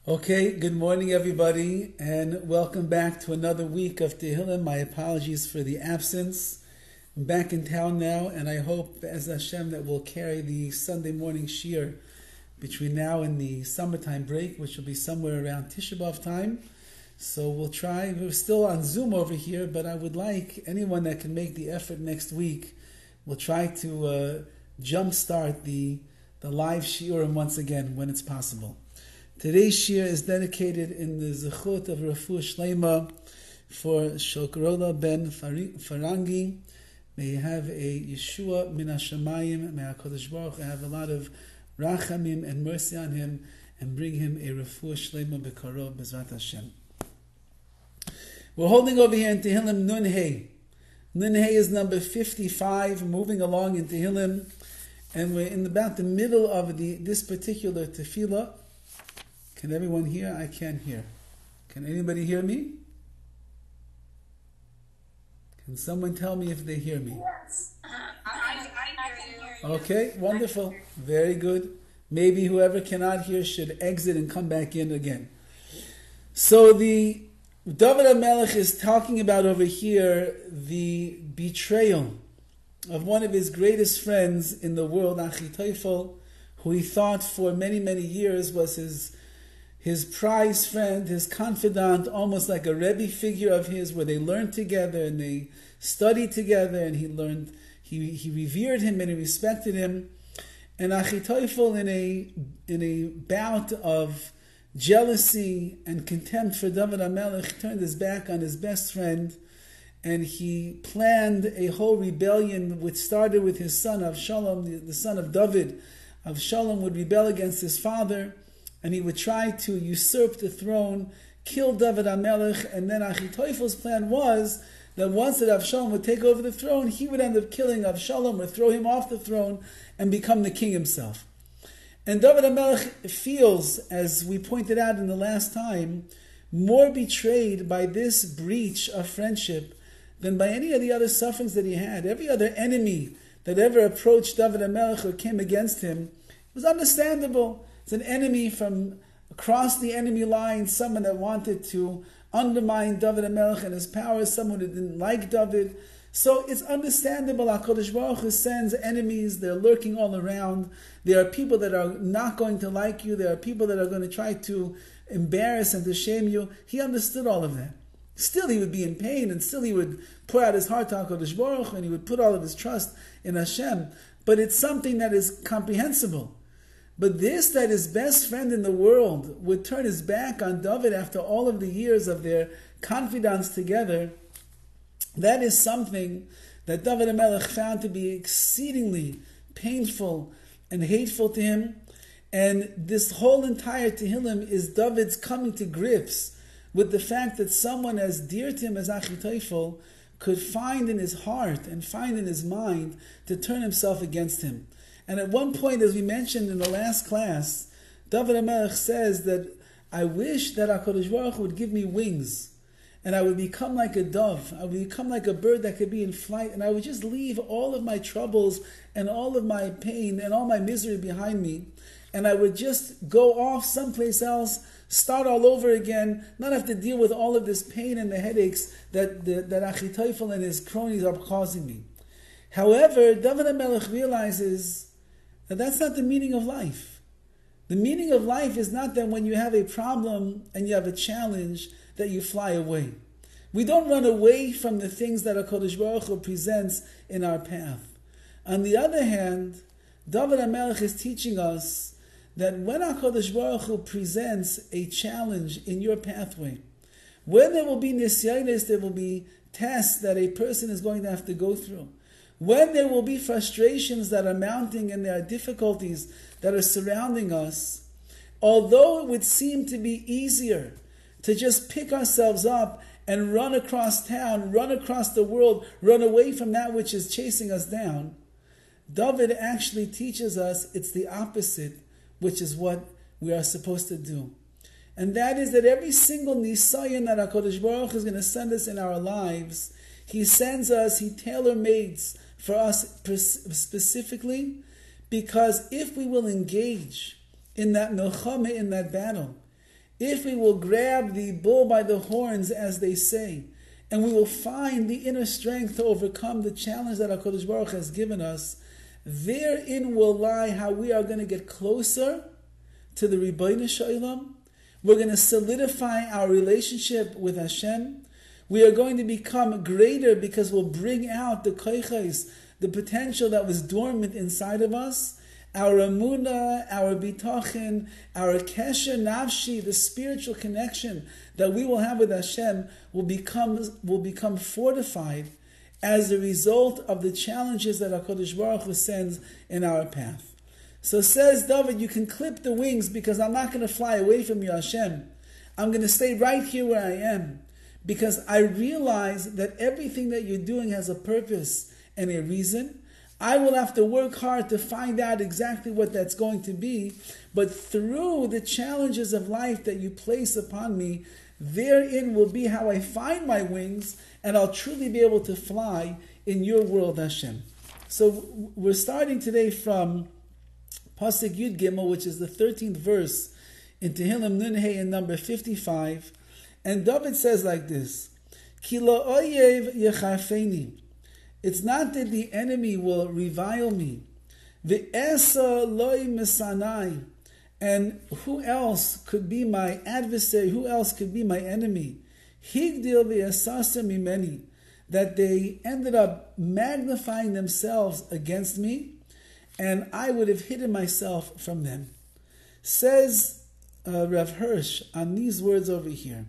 Okay, good morning everybody, and welcome back to another week of Tehillim. My apologies for the absence. I'm back in town now, and I hope, as Hashem, that we'll carry the Sunday morning shiur between now and the summertime break, which will be somewhere around Tisha B'Av time. So we'll try. We're still on Zoom over here, but I would like anyone that can make the effort next week. We'll try to jumpstart the live shiurim once again when it's possible. Today's shiur is dedicated in the zechut of Refuah Shleima for Shokrola ben Farangi. May he have a Yeshua min hashamayim. May HaKadosh Baruch Hu have a lot of rachamim and mercy on him and bring him a Refuah Shleima b'karov b'ezrat Hashem. We're holding over here in Tehillim Nun Hey. Nun Hey is number 55, moving along in Tehillim, and we're in about the middle of this particular tefillah. Can everyone hear? I can't hear. Can anybody hear me? Can someone tell me if they hear me? Yes. I hear you. Okay, wonderful. Very good. Maybe whoever cannot hear should exit and come back in again. So the Dovid HaMelech is talking about over here the betrayal of one of his greatest friends in the world, Achitophel, who he thought for many, many years was his prized friend, his confidant, almost like a Rebbe figure of his, where they learned together and they studied together, and he revered him and he respected him. And Achitophel, in a bout of jealousy and contempt for Dovid HaMelech, turned his back on his best friend, and he planned a whole rebellion, which started with his son Avshalom, the son of Dovid. Avshalom would rebel against his father, and he would try to usurp the throne, kill Dovid HaMelech, and then Achitophel's plan was that once that Avshalom would take over the throne, he would end up killing Avshalom or throw him off the throne and become the king himself. And Dovid HaMelech feels, as we pointed out in the last time, more betrayed by this breach of friendship than by any of the other sufferings that he had. Every other enemy that ever approached Dovid HaMelech or came against him was understandable. It's an enemy from across the enemy line, someone that wanted to undermine Dovid HaMelech and his power, someone who didn't like David. So it's understandable. HaKadosh Baruch Hu sends enemies. They're lurking all around. There are people that are not going to like you. There are people that are going to try to embarrass and to shame you. He understood all of that. Still he would be in pain, and still he would pour out his heart to HaKadosh Baruch Hu, and he would put all of his trust in Hashem. But it's something that is comprehensible. But this, that his best friend in the world would turn his back on David after all of the years of their confidence together, that is something that Dovid HaMelech found to be exceedingly painful and hateful to him. And this whole entire Tehillim is David's coming to grips with the fact that someone as dear to him as Achitophel could find in his heart and find in his mind to turn himself against him. And at one point, as we mentioned in the last class, Dovid HaMelech says that I wish that HaKadosh Baruch Hu would give me wings, and I would become like a dove. I would become like a bird that could be in flight, and I would just leave all of my troubles and all of my pain and all my misery behind me, and I would just go off someplace else, start all over again, not have to deal with all of this pain and the headaches that Achitophel and his cronies are causing me. However, Dovid HaMelech realizes that that's not the meaning of life. The meaning of life is not that when you have a problem and you have a challenge that you fly away. We don't run away from the things that HaKadosh Baruch Hu presents in our path. On the other hand, Dovid HaMelech is teaching us that when HaKadosh Baruch Hu presents a challenge in your pathway, when there will be nisyanis, there will be tests that a person is going to have to go through. When there will be frustrations that are mounting and there are difficulties that are surrounding us, although it would seem to be easier to just pick ourselves up and run across town, run across the world, run away from that which is chasing us down, David actually teaches us it's the opposite, which is what we are supposed to do. And that is that every single nisayon that HaKadosh Baruch Hu is going to send us in our lives, He sends us, He tailor-mades for us specifically, because if we will engage in that milchama, in that battle, if we will grab the bull by the horns, as they say, and we will find the inner strength to overcome the challenge that HaKadosh Baruch Hu has given us, therein will lie how we are going to get closer to the Ribbono Shel Olam. We're going to solidify our relationship with Hashem. We are going to become greater because we'll bring out the koiches, the potential that was dormant inside of us. Our emunah, our bitachon, our kesher nafshi, the spiritual connection that we will have with Hashem will become fortified as a result of the challenges that HaKadosh Baruch Hu sends in our path. So says Dovid, you can clip the wings because I'm not going to fly away from you, Hashem. I'm going to stay right here where I am because I realize that everything that you're doing has a purpose and a reason. I will have to work hard to find out exactly what that's going to be, but through the challenges of life that you place upon me, therein will be how I find my wings, and I'll truly be able to fly in your world, Hashem. So we're starting today from Pasuk Yud Gimel, which is the 13th verse in Tehillim Nun Hey in number 55, and Dovid says like this, Ki lo oyev yecharfeni. It's not that the enemy will revile me. Ve'esa loy mesanai. And who else could be my adversary? Who else could be my enemy? Higdil ve'esasa mimeni. That they ended up magnifying themselves against me, and I would have hidden myself from them. Says Rav Hirsch on these words over here.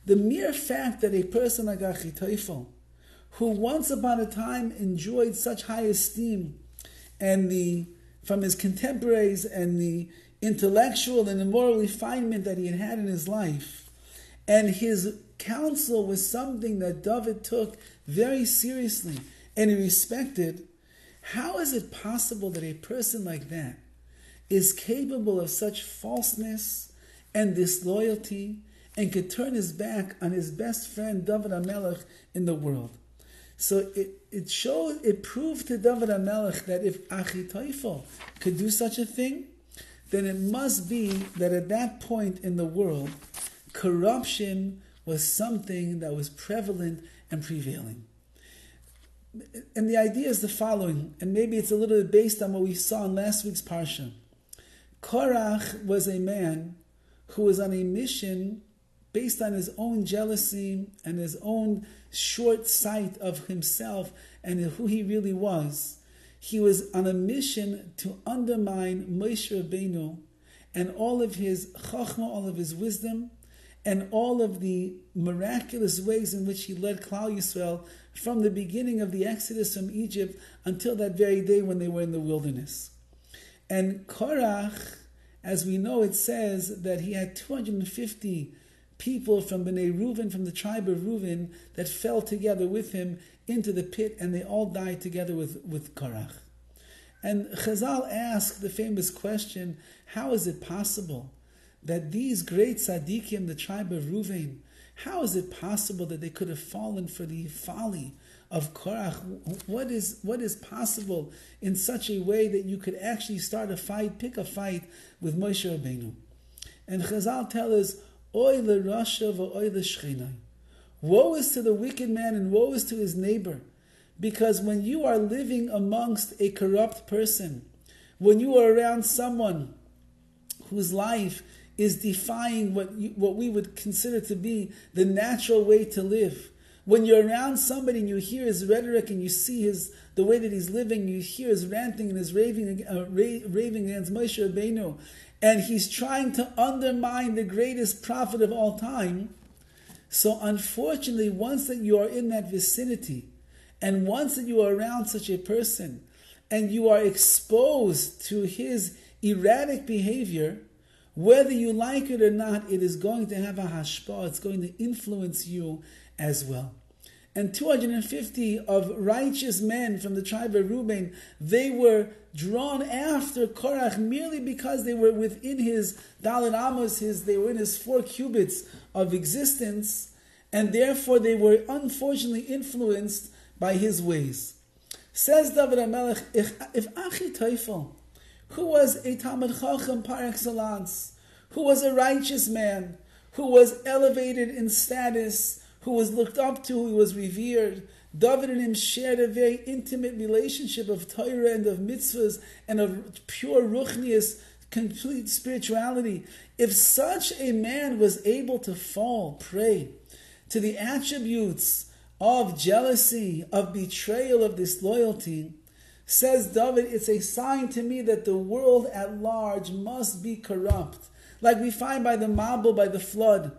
The mere fact that a person like Achitophel, who once upon a time enjoyed such high esteem and from his contemporaries and the intellectual and the moral refinement that he had in his life, and his counsel was something that Dovid took very seriously and he respected, how is it possible that a person like that is capable of such falseness and disloyalty and could turn his back on his best friend David HaMelech in the world? So it proved to David HaMelech that if Achitophel could do such a thing, then it must be that at that point in the world, corruption was something that was prevalent and prevailing. And the idea is the following, and maybe it's a little bit based on what we saw in last week's Parsha. Korach was a man who was on a mission based on his own jealousy and his own short sight of himself and who he really was. He was on a mission to undermine Moshe Rabbeinu and all of his chachma, all of his wisdom, and all of the miraculous ways in which he led Klal Yisrael from the beginning of the Exodus from Egypt until that very day when they were in the wilderness. And Korach, as we know, it says that he had 250 people from Bnei Reuven, from the tribe of Reuven, that fell together with him into the pit, and they all died together with Korach. And Chazal asked the famous question, how is it possible that these great tzaddikim, the tribe of Reuven, how is it possible that they could have fallen for the folly of Korach? What is possible in such a way that you could actually start a fight, pick a fight with Moshe Rabbeinu? And Chazal tell us, Oy l'rasha v'oy l'shchinai. Woe is to the wicked man and woe is to his neighbor. Because when you are living amongst a corrupt person, when you are around someone whose life is defying what we would consider to be the natural way to live, when you're around somebody and you hear his rhetoric and you see the way that he's living, you hear his ranting and his raving against Moshe Rabbeinu, and he's trying to undermine the greatest prophet of all time. So unfortunately, once that you are in that vicinity, and once that you are around such a person, and you are exposed to his erratic behavior, whether you like it or not, it is going to have a hashpah, it's going to influence you as well. And 250 of righteous men from the tribe of Reuben, they were drawn after Korach merely because they were within his Dalet Amos, they were in his 4 cubits of existence, and therefore they were unfortunately influenced by his ways. Says David HaMelech, if Achitophel, who was a Talmid Chacham par excellence, who was a righteous man, who was elevated in status, who was looked up to, who was revered. Dovid and him shared a very intimate relationship of Torah and of mitzvahs and of pure ruchnius, complete spirituality. If such a man was able to fall prey to the attributes of jealousy, of betrayal, of disloyalty, says Dovid, it's a sign to me that the world at large must be corrupt. Like we find by the Mabul, by the flood.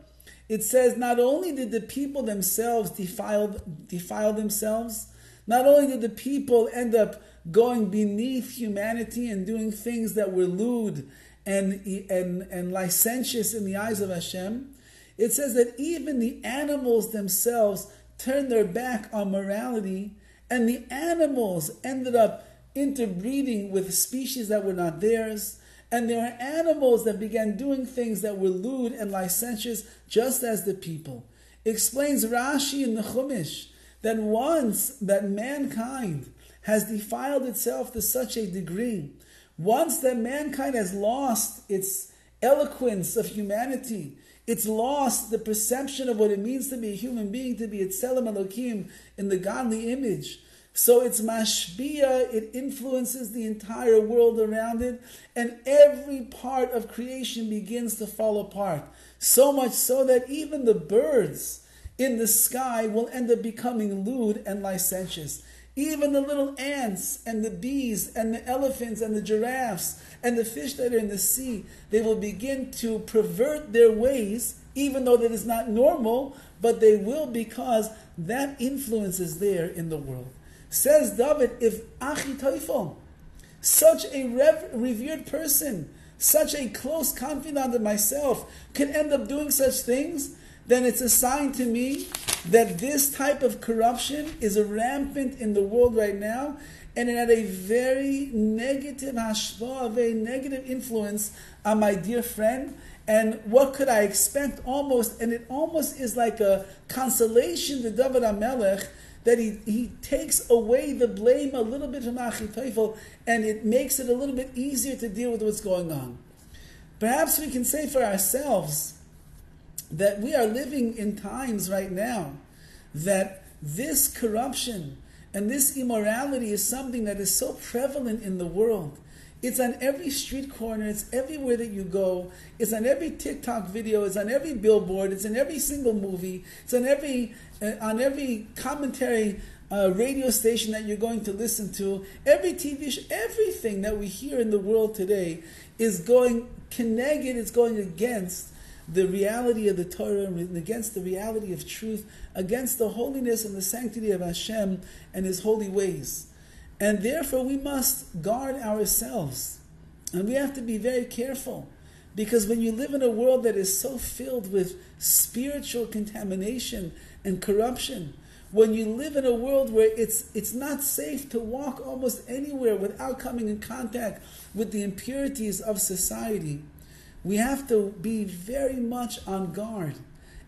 It says not only did the people themselves defile themselves, not only did the people end up going beneath humanity and doing things that were lewd and licentious in the eyes of Hashem, it says that even the animals themselves turned their back on morality, and the animals ended up interbreeding with species that were not theirs. And there are animals that began doing things that were lewd and licentious, just as the people. It explains Rashi in the Chumash that once that mankind has defiled itself to such a degree, once that mankind has lost its eloquence of humanity, it's lost the perception of what it means to be a human being, to be Tzelem Elokim in the godly image. So it's mashbia, it influences the entire world around it, and every part of creation begins to fall apart. So much so that even the birds in the sky will end up becoming lewd and licentious. Even the little ants and the bees and the elephants and the giraffes and the fish that are in the sea, they will begin to pervert their ways, even though that is not normal, but they will, because that influence is there in the world. Says Dovid, if Achitophel, such a revered person, such a close confidant of myself, could end up doing such things, then it's a sign to me that this type of corruption is rampant in the world right now, and it had a very negative hashpah, a very negative influence on my dear friend. And what could I expect almost? And it almost is like a consolation to Dovid HaMelech, that he takes away the blame a little bit from Achitophel, and it makes it a little bit easier to deal with what's going on. Perhaps we can say for ourselves that we are living in times right now that this corruption and this immorality is something that is so prevalent in the world. It's on every street corner, it's everywhere that you go, it's on every TikTok video, it's on every billboard, it's in every single movie, it's on every commentary radio station that you're going to listen to, every TV show, everything that we hear in the world today is going keneged, it's going against the reality of the Torah, and against the reality of truth, against the holiness and the sanctity of Hashem and His holy ways. And therefore we must guard ourselves. And we have to be very careful. Because when you live in a world that is so filled with spiritual contamination and corruption, when you live in a world where it's not safe to walk almost anywhere without coming in contact with the impurities of society, we have to be very much on guard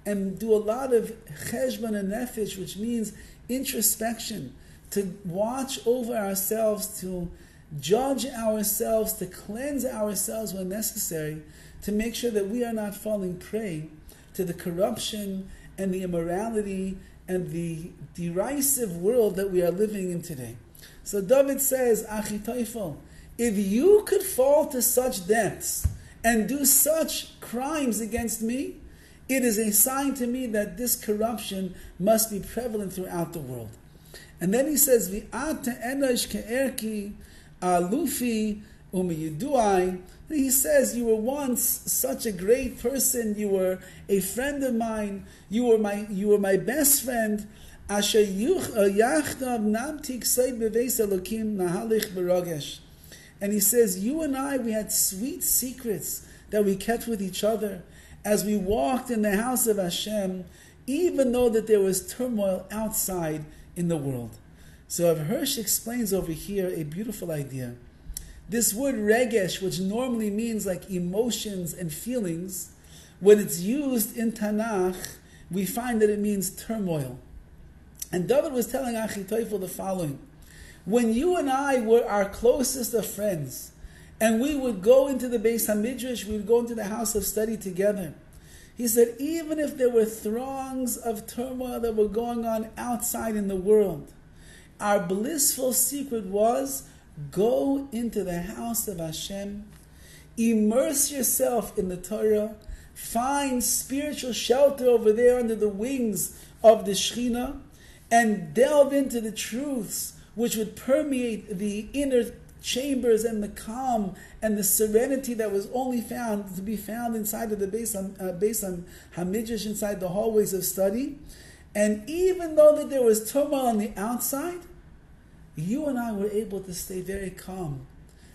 and do a lot of cheshbon and nefesh, which means introspection, to watch over ourselves, to judge ourselves, to cleanse ourselves when necessary, to make sure that we are not falling prey to the corruption and the immorality and the derisive world that we are living in today. So Dovid says, Achitophel, if you could fall to such depths and do such crimes against me, it is a sign to me that this corruption must be prevalent throughout the world. And then he says, V'ata enosh ke'erki alufi u'miyiduai. He says, you were once such a great person. You were a friend of mine. You were my best friend. Asher yachdav namtik say beveis Elokim nahalich b'rogesh. And he says, you and I, we had sweet secrets that we kept with each other as we walked in the house of Hashem, even though that there was turmoil outside in the world. So Hirsch explains over here a beautiful idea. This word regesh, which normally means like emotions and feelings, when it's used in Tanakh, we find that it means turmoil. And David was telling Achitophel the following: when you and I were our closest of friends, And we would go into the Beis HaMidrash, we would go into the house of study together. He said, even if there were throngs of turmoil that were going on outside in the world, our blissful secret was, go into the house of Hashem, immerse yourself in the Torah, find spiritual shelter over there under the wings of the Shekhinah, and delve into the truths which would permeate the inner chambers and the calm and the serenity that was only to be found inside of the Beis HaMidrash, inside the hallways of study. And even though that there was turmoil on the outside, you and I were able to stay very calm,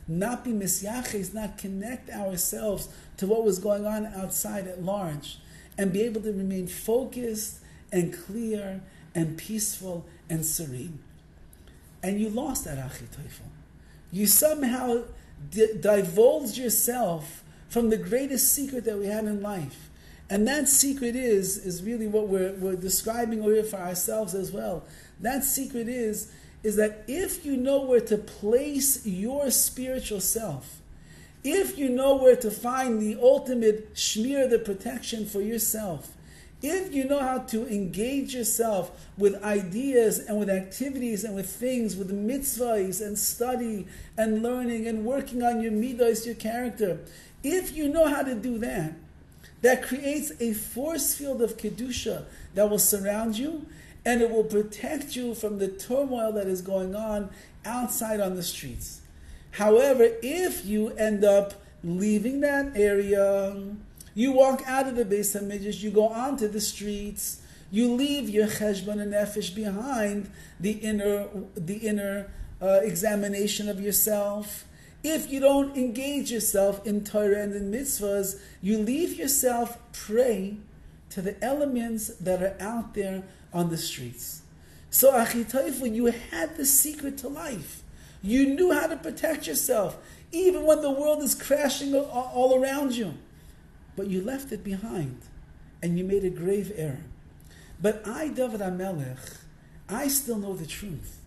not be misyaches, not connect ourselves to what was going on outside at large, and be able to remain focused and clear and peaceful and serene. And you lost that, Achi Teufel. You somehow divulged yourself from the greatest secret that we had in life. And that secret is really what we're describing over here for ourselves as well. That secret is that if you know where to place your spiritual self, if you know where to find the ultimate shmir, the protection for yourself, if you know how to engage yourself with ideas and with activities and with things, with mitzvahs and study and learning and working on your midos, your character, if you know how to do that, that creates a force field of kedusha that will surround you, and it will protect you from the turmoil that is going on outside on the streets. However, if you end up leaving that area, you walk out of the Beis HaMidrash, you go onto the streets, you leave your cheshbon and nefesh behind, the inner examination of yourself. If you don't engage yourself in Torah and in mitzvahs, you leave yourself prey to the elements that are out there on the streets. So, Achi Teufel, you had the secret to life. You knew how to protect yourself, even when the world is crashing all around you. But you left it behind, and you made a grave error. But I, Dovid HaMelech, I still know the truth.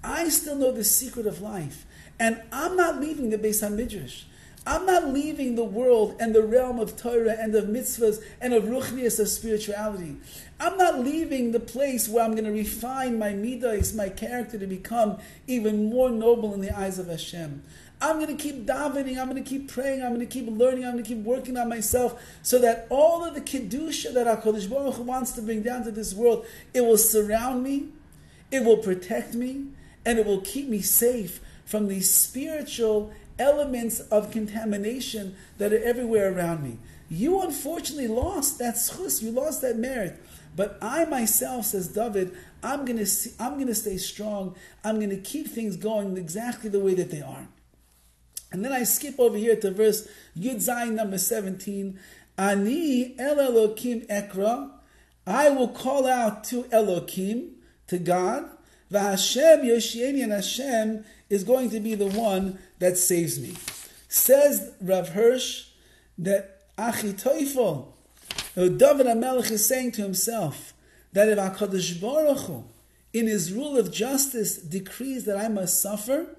I still know the secret of life. And I'm not leaving the Beis HaMidrash. I'm not leaving the world and the realm of Torah and of mitzvahs and of ruchnius, of spirituality. I'm not leaving the place where I'm going to refine my midas, my character, to become even more noble in the eyes of Hashem. I'm going to keep davening, I'm going to keep praying, I'm going to keep learning, I'm going to keep working on myself, so that all of the kedusha that HaKadosh Baruch Hu wants to bring down to this world, it will surround me, it will protect me, and it will keep me safe from these spiritual elements of contamination that are everywhere around me. You unfortunately lost that schus, you lost that merit. But I myself, says Dovid, I'm going to stay strong, I'm going to keep things going exactly the way that they are. And then I skip over here to verse Yud Zayin number 17. Ani el Elokim ekra, I will call out to Elokim, to God. V'Hashem Yoshieni, and Hashem is going to be the one that saves me. Says Rav Hirsch that Achi Teufel, Dovid HaMelech is saying to himself that if HaKadosh Baruch Hu, in his rule of justice, decrees that I must suffer,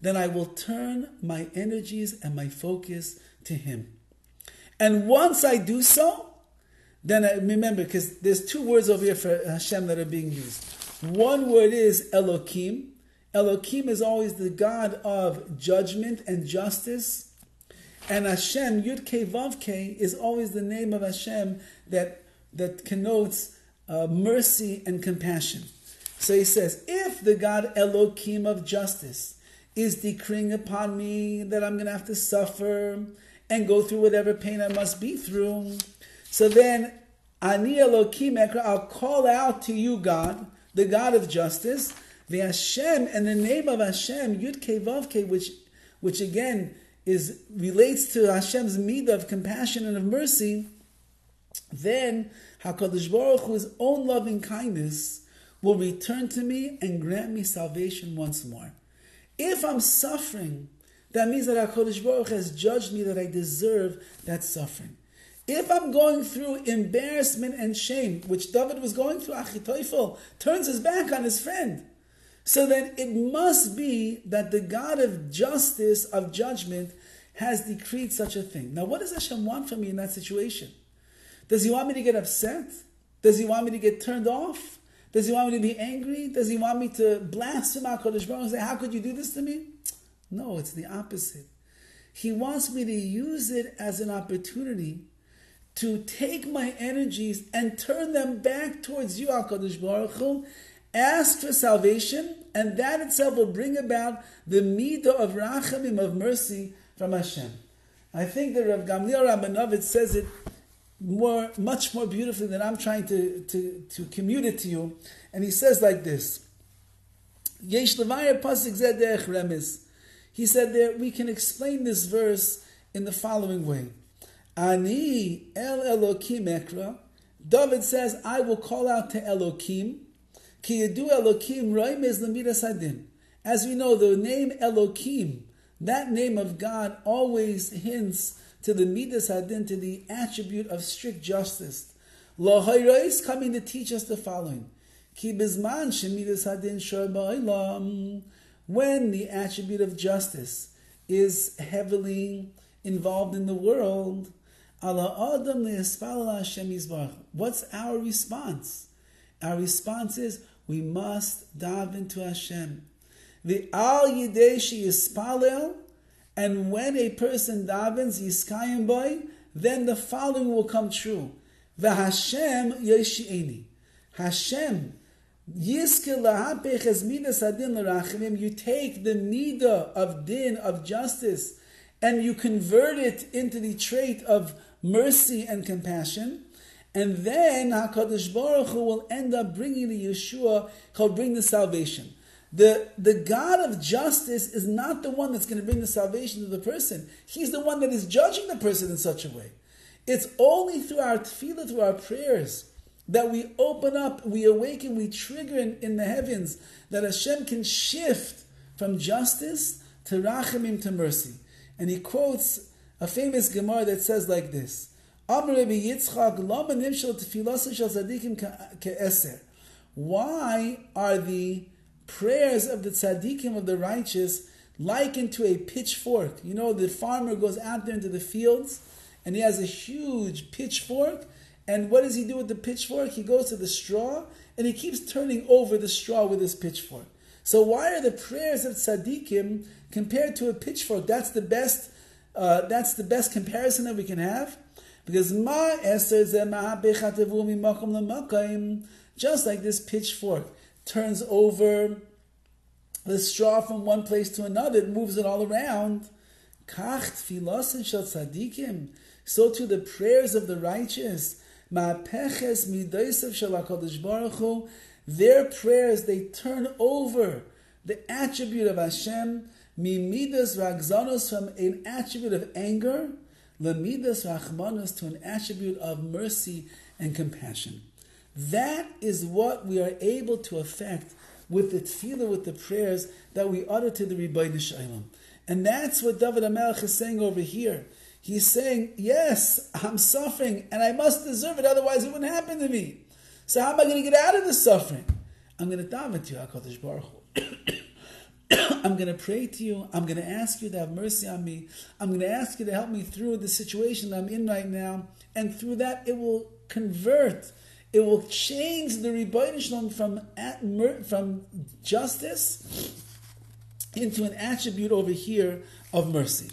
then I will turn my energies and my focus to him. And once I do so, then I remember, because there's two words over here for Hashem that are being used. One word is Elokim. Elokim is always the God of judgment and justice. And Hashem, Yud Kei Vav Kei, is always the name of Hashem that connotes mercy and compassion. So he says, if the God Elokim of justice is decreeing upon me that I'm going to have to suffer and go through whatever pain I must be through, so then, Ani Elokim Ekra, I'll call out to you, God, the God of justice, the Hashem, and the name of Hashem, Yud Kei Vav Kei, which again relates to Hashem's midah of compassion and of mercy. Then HaKadosh Baruch Hu's own loving kindness will return to me and grant me salvation once more. If I'm suffering, that means that HaKadosh Baruch Hu has judged me that I deserve that suffering. If I'm going through embarrassment and shame, which Dovid was going through, Achi Teufel turns his back on his friend. So then it must be that the God of justice, of judgment, has decreed such a thing. Now, what does Hashem want from me in that situation? Does He want me to get upset? Does He want me to get turned off? Does He want me to be angry? Does He want me to blaspheme HaKadosh Baruch Hu and say, how could you do this to me? No, it's the opposite. He wants me to use it as an opportunity to take my energies and turn them back towards you, HaKadosh Baruch Hu, ask for salvation, and that itself will bring about the midah of rachamim, of mercy from Hashem. I think that Rav Gamliel Rabbi Dovid says it much more beautifully than I'm trying to commute it to you. And he says like this, Yesh levayir pasuk zeh derech remez. He said that we can explain this verse in the following way. Ani el Elokim ekra. Dovid says, I will call out to Elokim. Ki yedu Elokim roimez lemidas hadin. As we know, the name Elokim, that name of God, always hints to the midas hadin, to the attribute of strict justice. Lo hayrois, coming to teach us the following. Ki bizman shemidas hadin shor ba'olam. When the attribute of justice is heavily involved in the world, what's our response? Our response is we must dive into Hashem. The al yideshi yispalel, and when a person davens yiskayim boy, then the following will come true. The Hashem yeshieni. Hashem you take the midah of din, of justice, and you convert it into the trait of mercy and compassion, and then HaKadosh Baruch Hu will end up bringing the Yeshua, he'll bring the salvation. The God of justice is not the one that's going to bring the salvation to the person. He's the one that is judging the person in such a way. It's only through our tefillah, through our prayers, that we open up, we awaken, we trigger in the heavens, that Hashem can shift from justice to rachamim, to mercy. And he quotes a famous Gemara that says like this, Amar Rabbi Yitzchak, Lama nimshal tefillah shel tzadikim ke'eser. Why are the prayers of the tzaddikim, of the righteous, likened to a pitchfork? You know, the farmer goes out there into the fields, and he has a huge pitchfork. And what does he do with the pitchfork? He goes to the straw, and he keeps turning over the straw with his pitchfork. So why are the prayers of tzaddikim compared to a pitchfork? That's the best comparison that we can have. Because just like this pitchfork turns over the straw from one place to another, it moves it all around. So too the prayers of the righteous, their prayers, they turn over the attribute of Hashem, mimidas ragzanos, from an attribute of anger, lemidas rachmanos, to an attribute of mercy and compassion. That is what we are able to affect with the tefillah, with the prayers that we utter to the Rebbeinu Shalom. And that's what Dovid HaMelech is saying over here. He's saying, yes, I'm suffering, and I must deserve it, otherwise it wouldn't happen to me. So how am I going to get out of this suffering? I'm going to daven to you, HaKadosh Baruch Hu. I'm going to pray to you. I'm going to ask you to have mercy on me. I'm going to ask you to help me through the situation I'm in right now. And through that, it will convert. It will change the Rebbeinu Shalom from justice into an attribute over here of mercy.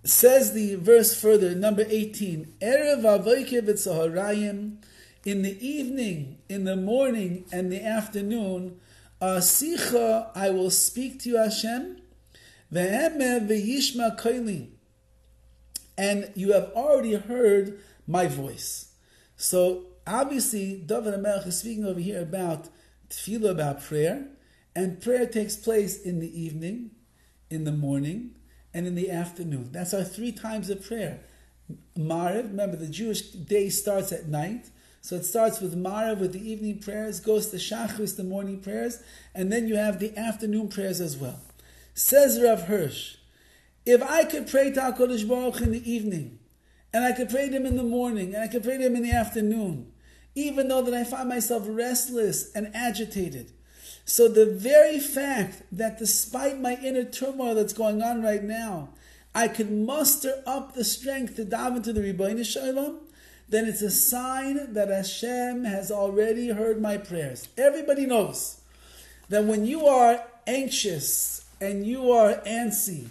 Says the verse further, number 18, Erev Avoike v'Tzaharayim, in the evening, in the morning, and the afternoon, Asicha, I will speak to you, Hashem, Ve'emeh v'yishma koili, and you have already heard my voice. So obviously, Dovid HaMelech is speaking over here about tefillah, about prayer, and prayer takes place in the evening, in the morning, and in the afternoon. That's our 3 times of prayer. Maariv, remember the Jewish day starts at night, so it starts with Maariv, with the evening prayers, goes to Shachris, the morning prayers, and then you have the afternoon prayers as well. Says Rav Hirsch, if I could pray to HaKadosh Baruch Hu in the evening, and I could pray to Him in the morning, and I could pray to Him in the afternoon, even though that I find myself restless and agitated, So the very fact that despite my inner turmoil that's going on right now, I can muster up the strength to dive into the Ribbono Shel Olam, then it's a sign that Hashem has already heard my prayers. Everybody knows that when you are anxious and you are antsy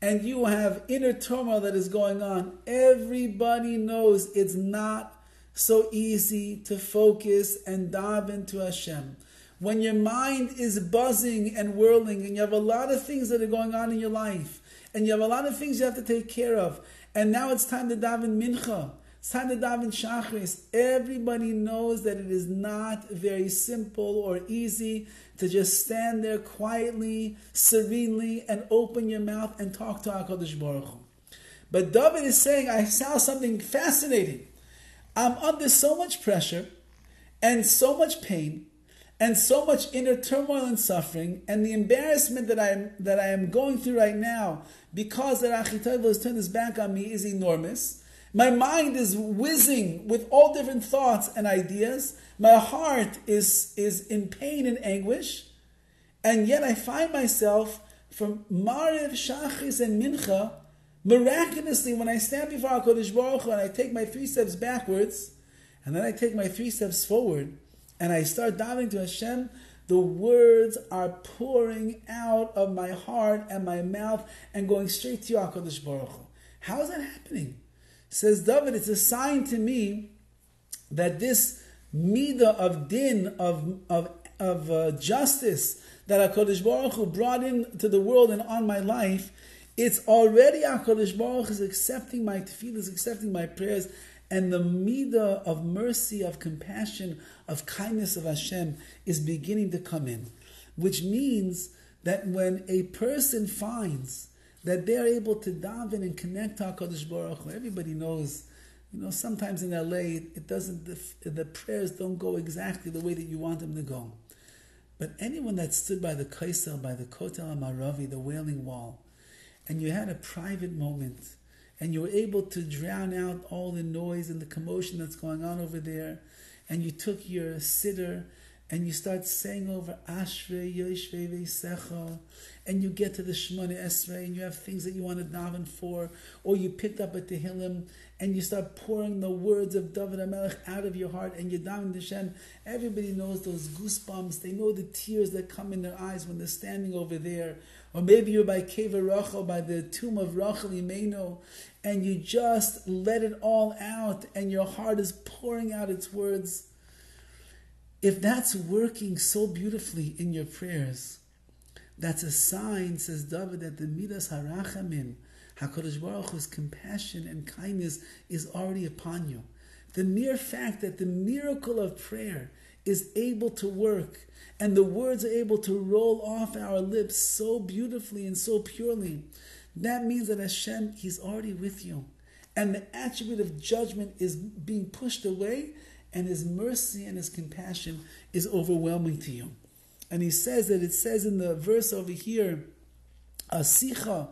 and you have inner turmoil that is going on, everybody knows it's not so easy to focus and dive into Hashem. When your mind is buzzing and whirling and you have a lot of things that are going on in your life and you have a lot of things you have to take care of, and now it's time to dive in Mincha, it's time to dive in Shachris, everybody knows that it is not very simple or easy to just stand there quietly, serenely, and open your mouth and talk to HaKadosh Baruch Hu. But Dovid is saying, I saw something fascinating. I'm under so much pressure and so much pain and so much inner turmoil and suffering, and the embarrassment that I am going through right now because that Achitayv has turned his back on me is enormous. My mind is whizzing with all different thoughts and ideas. My heart is in pain and anguish, and yet I find myself from Mariv, Shachris, and Mincha, miraculously, when I stand before HaKadosh Baruch Hu and I take my 3 steps backwards, and then I take my 3 steps forward, and I start diving to Hashem, the words are pouring out of my heart and my mouth and going straight to HaKadosh Baruch Hu. How is that happening? Says Dovid, it's a sign to me that this midah of din, of justice that HaKadosh Baruch Hu brought into the world and on my life, it's already HaKadosh Baruch Hu is accepting my tefillas, accepting my prayers, and the midah of mercy, of compassion, of kindness of Hashem is beginning to come in. Which means that when a person finds that they're able to daven and connect to HaKadosh Baruch Hu, everybody knows, sometimes in LA, the prayers don't go exactly the way that you want them to go. But anyone that stood by the Kaisel, by the Kotel HaMaravi, the Wailing Wall, and you had a private moment, and you were able to drown out all the noise and the commotion that's going on over there, and you took your siddur and you start saying over Ashrei Yoshvei Veisecha, and you get to the Shemona Esrei and you have things that you want to daven for, or you picked up a Tehillim and you start pouring the words of Dovid HaMelech out of your heart and you're davening to Hashem. Everybody knows those goosebumps. They know the tears that come in their eyes when they're standing over there. Or maybe you're by Kever Rachel, by the tomb of Rachel Imenu, and you just let it all out and your heart is pouring out its words. If that's working so beautifully in your prayers, that's a sign, says Dovid, that the Midas Harachamim, HaKadosh Baruch Hu's compassion and kindness is already upon you. The mere fact that the miracle of prayer is able to work and the words are able to roll off our lips so beautifully and so purely, that means that Hashem, He's already with you. And the attribute of judgment is being pushed away, and His mercy and His compassion is overwhelming to you. And he says that it says in the verse over here, a sicha.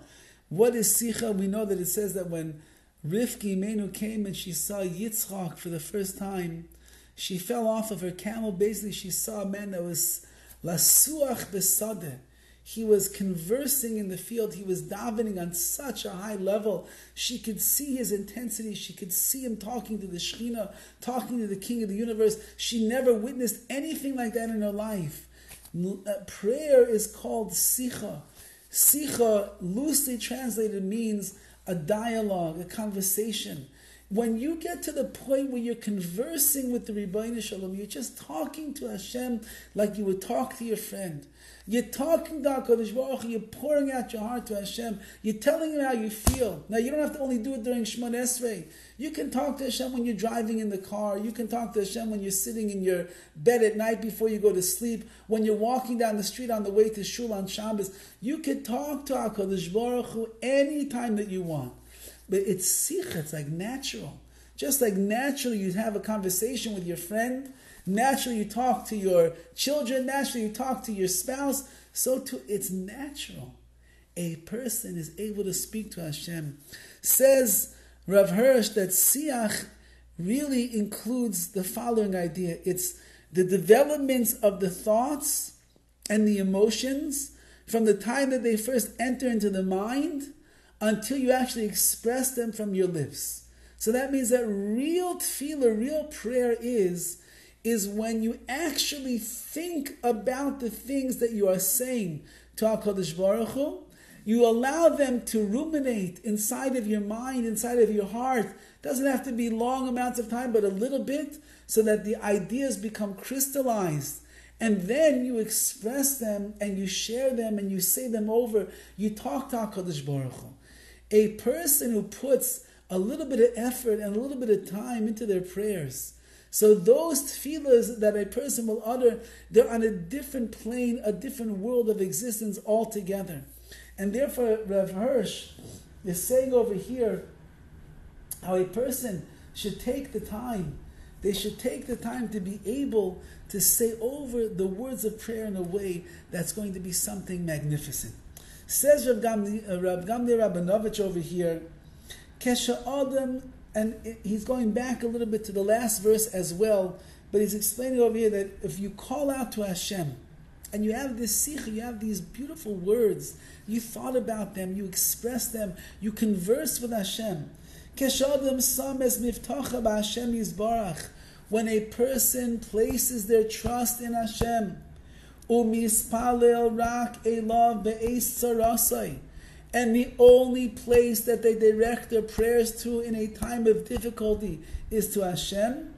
What is sicha? We know that it says that when Rivki Imenu came and she saw Yitzchak for the first time, she fell off of her camel. Basically, she saw a man that was lasuach besadeh. He was conversing in the field. He was davening on such a high level. She could see his intensity. She could see him talking to the Shekhinah, talking to the King of the universe. She never witnessed anything like that in her life. Prayer is called sicha. Sicha, loosely translated, means a dialogue, a conversation. When you get to the point where you're conversing with the Ribbono Shel Olam, you're just talking to Hashem like you would talk to your friend. You're talking to HaKadosh Baruch Hu, you're pouring out your heart to Hashem. You're telling Him how you feel. Now, you don't have to only do it during Shemona Esrei. You can talk to Hashem when you're driving in the car. You can talk to Hashem when you're sitting in your bed at night before you go to sleep. When you're walking down the street on the way to Shul on Shabbos. You can talk to HaKadosh Baruch Hu any time that you want. But it's sicha, it's like natural. Just like naturally you have a conversation with your friend, naturally you talk to your children, naturally you talk to your spouse, so too it's natural. A person is able to speak to Hashem. Says Rav Hirsch that siach really includes the following idea. It's the developments of the thoughts and the emotions from the time that they first enter into the mind until you actually express them from your lips. So that means that real tefillah, real prayer is when you actually think about the things that you are saying to HaKadosh Baruch Hu. You allow them to ruminate inside of your mind, inside of your heart. It doesn't have to be long amounts of time, but a little bit, so that the ideas become crystallized. And then you express them, and you share them, and you say them over. You talk to HaKadosh Baruch Hu. A person who puts a little bit of effort and a little bit of time into their prayers. So those tefillahs that a person will utter, they're on a different plane, a different world of existence altogether. And therefore, Rav Hirsch is saying over here how a person should take the time. They should take the time to be able to say over the words of prayer in a way that's going to be something magnificent. Says Rav Gamliel Rabinovich over here, Kesha Adam, and he's going back a little bit to the last verse as well, but he's explaining over here that if you call out to Hashem, and you have this sikh, you have these beautiful words, you thought about them, you express them, you converse with Hashem. Keshadam sames miftacha b'Hashem yizbarach. When a person places their trust in Hashem, umispalel rak elav be'es tzarasai, and the only place that they direct their prayers to in a time of difficulty is to Hashem,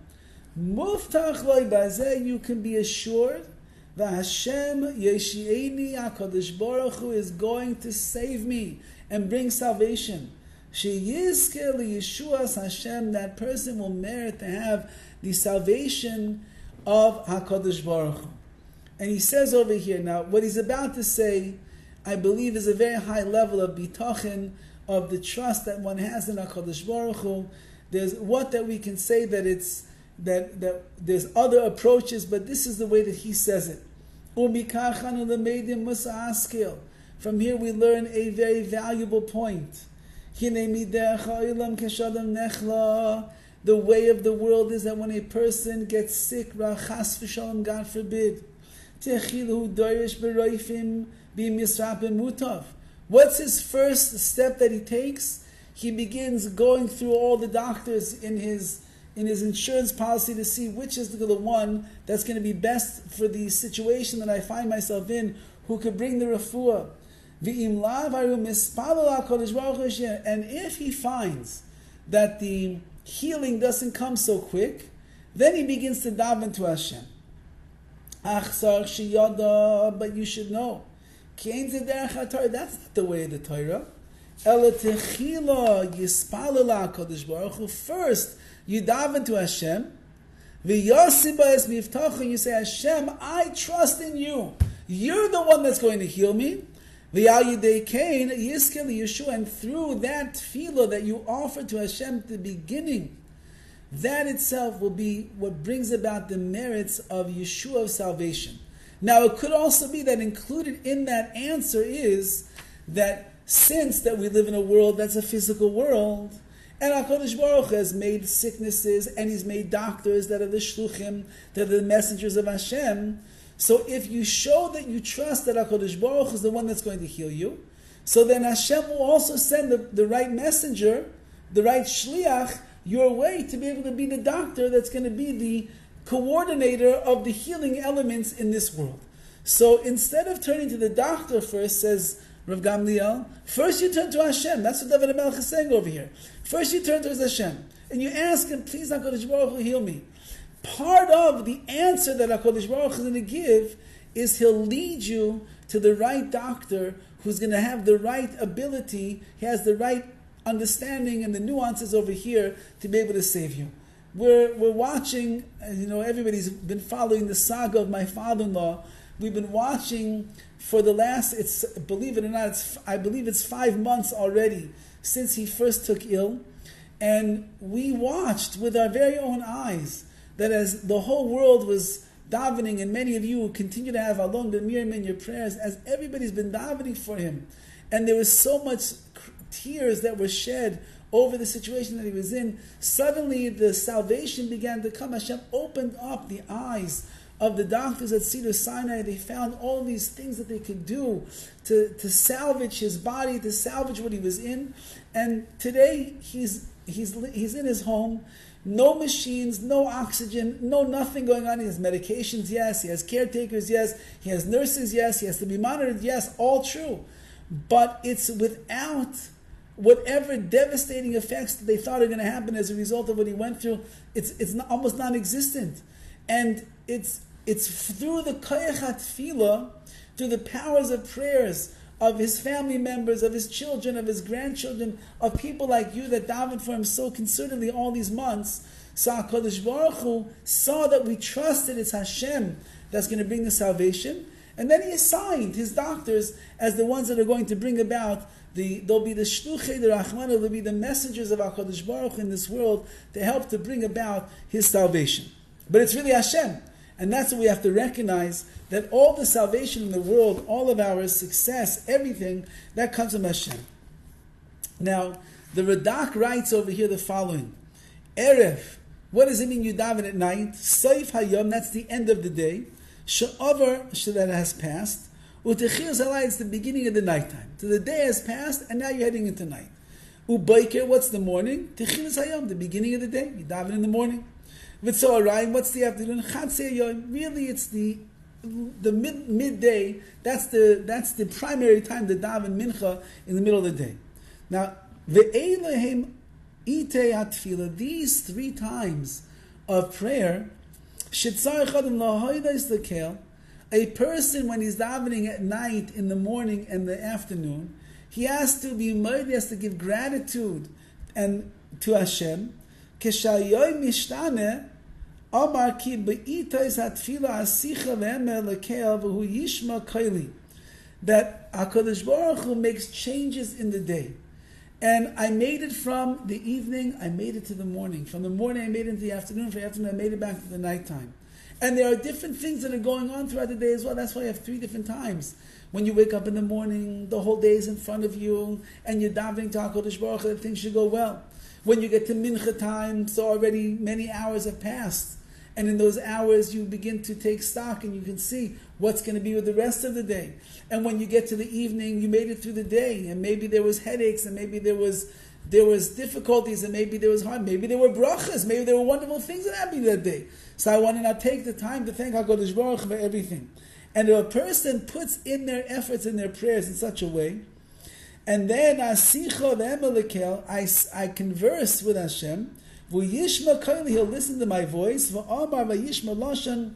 muftach loy bazeh, you can be assured that Hashem yeshieni, HaKadosh Baruch Hu is going to save me and bring salvation. Sheyizke liyeshuas Hashem, that person will merit to have the salvation of HaKadosh Baruch Hu. And he says over here, now what he's about to say, I believe is a very high level of bitachon, of the trust that one has in HaKadosh Baruch Hu. There's what that we can say that it's that there's other approaches, but this is the way that he says it. From here we learn a very valuable point. The way of the world is that when a person gets sick, rachas v'shalom, God forbid, what's his first step that he takes? He begins going through all the doctors in his insurance policy to see which is the one that's going to be best for the situation that I find myself in, who could bring the refuah. And if he finds that the healing doesn't come so quick, then he begins to daven to Hashem. But you should know, that's not the way of the Torah. First, you daven to Hashem. You say, Hashem, I trust in you. You're the one that's going to heal me. And through that tefillah that you offer to Hashem at the beginning, that itself will be what brings about the merits of Yeshua of salvation. Now, it could also be that included in that answer is that since that we live in a world that's a physical world, and HaKadosh Baruch Hu has made sicknesses, and He's made doctors that are the shluchim, that are the messengers of Hashem. So if you show that you trust that HaKadosh Baruch Hu is the one that's going to heal you, so then Hashem will also send the right messenger, the right shliach, your way to be able to be the doctor that's going to be the coordinator of the healing elements in this world. So instead of turning to the doctor first, says Rav Gamliel, first you turn to Hashem. That's what Dovid HaMelech is saying over here. First you turn to Hashem, and you ask Him, please HaKadosh Baruch Hu, heal me. Part of the answer that HaKadosh Baruch Hu is going to give is He'll lead you to the right doctor who's going to have the right ability, he has the right understanding and the nuances over here to be able to save you. We're watching, everybody's been following the saga of my father-in-law. We've been watching for the last, believe it or not, I believe it's 5 months already since he first took ill. And we watched with our very own eyes that as the whole world was davening, and many of you continue to have Alon B'Mirim in your prayers, as everybody's been davening for him. And there was so much tears that were shed over the situation that he was in. Suddenly the salvation began to come. Hashem opened up the eyes of the doctors at Cedar Sinai. They found all these things that they could do to salvage his body, to salvage what he was in. And today he's in his home. No machines, no oxygen, no nothing going on. He has medications, yes. He has caretakers, yes. He has nurses, yes. He has to be monitored, yes. All true. But it's without whatever devastating effects that they thought are going to happen as a result of what he went through. It's almost non-existent. And it's through the koyach tefillah, through the powers of prayers, of his family members, of his children, of his grandchildren, of people like you that davened for him so concertedly all these months. So HaKadosh Baruch Hu saw that we trusted it's Hashem that's going to bring the salvation. And then he assigned his doctors as the ones that are going to bring about they'll be the shluchei the Rachmana, they'll be the messengers of HaKadosh Baruch Hu in this world to help to bring about his salvation. But it's really Hashem. And that's what we have to recognize, that all the salvation in the world, all of our success, everything, that comes from Hashem. Now, the Radak writes over here the following. Erev, what does it mean you daven at night? Seif hayom, that's the end of the day. She'over, that has passed. Utechir zalai, it's the beginning of the nighttime. So the day has passed, and now you're heading into night. Ubayker, what's the morning? Techir hayom, the beginning of the day. You daven in the morning. V'tzoharayim, what's the afternoon? Chatzei hayom. Really, it's the midday. That's the primary time to daven mincha in the middle of the day. Now, ve'elehem itei hatfilah. These 3 times of prayer, shetzarich adam lahoydos lekel. A person, when he's davening at night, in the morning, and the afternoon, he has to be made, he has to give gratitude and to Hashem. Keshayoy mishtane, Amar ki be'itais hatfila asicha ve'emer lekel v'hu yishma kaili. That HaKadosh Baruch Hu makes changes in the day. And I made it from the evening, I made it to the morning. From the morning I made it into the afternoon, from the afternoon I made it back to the nighttime. And there are different things that are going on throughout the day as well. That's why you have 3 different times. When you wake up in the morning, the whole day is in front of you, and you're davening to HaKadosh Baruch Hu that things should go well. When you get to mincha time, so already many hours have passed. And in those hours, you begin to take stock, and you can see what's going to be with the rest of the day. And when you get to the evening, you made it through the day, and maybe there was headaches, and maybe there was difficulties, and maybe there was hard, maybe there were brachas, maybe there were wonderful things that happened that day. So I want to now take the time to thank HaKadosh Baruch Hu for everything. And if a person puts in their efforts and their prayers in such a way, and then I converse with Hashem, he'll listen to my voice, HaKadosh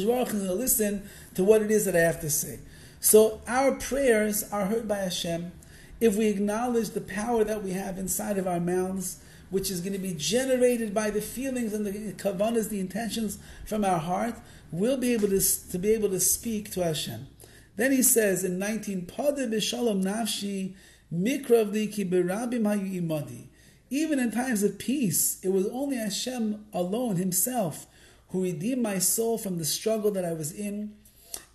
Baruch Hu will listen to what it is that I have to say. So our prayers are heard by Hashem if we acknowledge the power that we have inside of our mouths, which is going to be generated by the feelings and the kavanas, the intentions from our heart. We'll be able to speak to Hashem. Then he says in 19, Pada b'shalom nafshi mikravli ki berabim hayu imadi. Even in times of peace, it was only Hashem alone, Himself, who redeemed my soul from the struggle that I was in,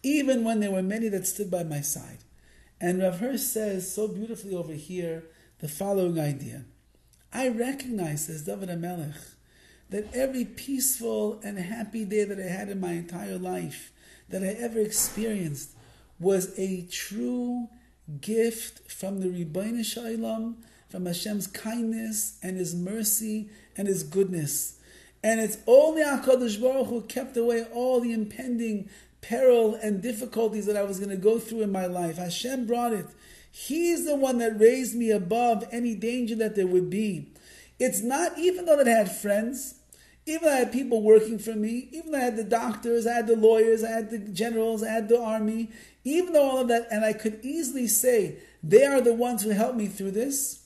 even when there were many that stood by my side. And Rav Hirsch says so beautifully over here the following idea. I recognize, says Dovid HaMelech, that every peaceful and happy day that I had in my entire life, that I ever experienced, was a true gift from the Ribbono Shel Olam, from Hashem's kindness and His mercy and His goodness. And it's only HaKadosh Baruch Hu kept away all the impending peril and difficulties that I was going to go through in my life. Hashem brought it. He's the one that raised me above any danger that there would be. It's not, even though that I had friends, even though I had people working for me, even though I had the doctors, I had the lawyers, I had the generals, I had the army, even though all of that, and I could easily say, they are the ones who helped me through this,